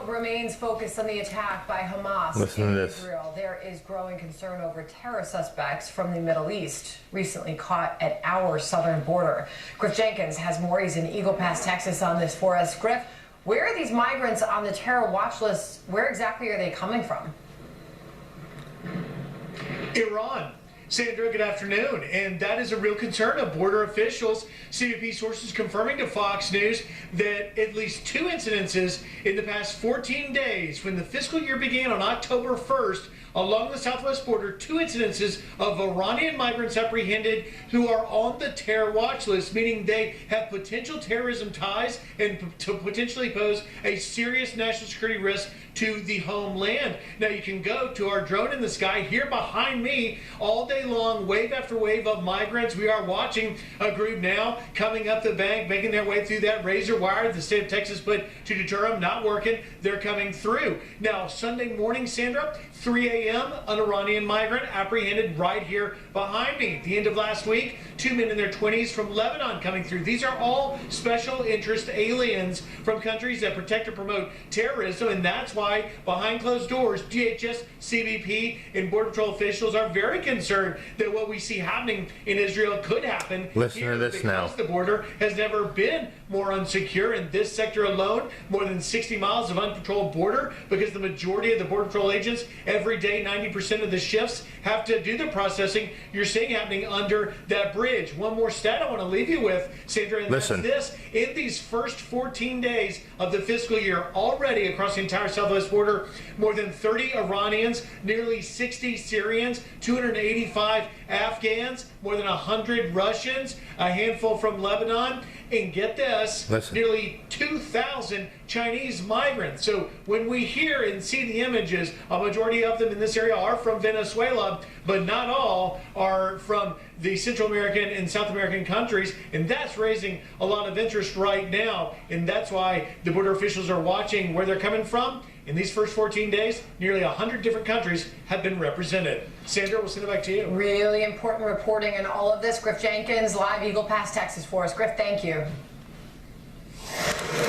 world remains focused on the attack by Hamas in Israel. There is growing concern over terror suspects from the Middle East recently caught at our southern border. Griff Jenkins has more. He's in Eagle Pass, Texas on this for us. Griff, where are these migrants on the terror watch list? Where exactly are they coming from? Iran. Sandra, good afternoon. And that is a real concern of border officials. CBP sources confirming to Fox News that at least 2 incidences in the past 14 days, when the fiscal year began on October 1st, along the southwest border, 2 incidences of Iranian migrants apprehended who are on the terror watch list, meaning they have potential terrorism ties and to potentially pose a serious national security risk to the homeland. Now you can go to our drone in the sky here behind me all day long, wave after wave of migrants. We are watching a group now coming up the bank, making their way through that razor wire the state of Texas put to deter them, not working. They're coming through. Now Sunday morning, Sandra, 3 a.m., an Iranian migrant apprehended right here behind me. At the end of last week, 2 men in their 20s from Lebanon coming through. These are all special interest aliens from countries that protect or promote terrorism, and that's why behind closed doors, DHS, CBP, and Border Patrol officials are very concerned that what we see happening in Israel could happen. Listen here to this now. The border has never been more unsecure. In this sector alone, more than 60 miles of unpatrolled border, because the majority of the Border Patrol agents every day, 90% of the shifts, have to do the processing you're seeing happening under that bridge. One more stat I want to leave you with, Sandra, and Listen. that's this. In these first 14 days of the fiscal year, already across the entire southwest border, more than 30 Iranians, nearly 60 Syrians, 285 Afghans, more than 100 Russians, a handful from Lebanon, and get this, nearly 2,000 Chinese migrants. So when we hear and see the images, a majority of them in this area are from Venezuela, but not all are from the Central American and South American countries, and that's raising a lot of interest right now, and that's why the border officials are watching where they're coming from. In these first 14 days, nearly 100 different countries have been represented. Sandra, we'll send it back to you. Really important reporting on all of this. Griff Jenkins, live Eagle Pass, Texas for us. Griff, thank you.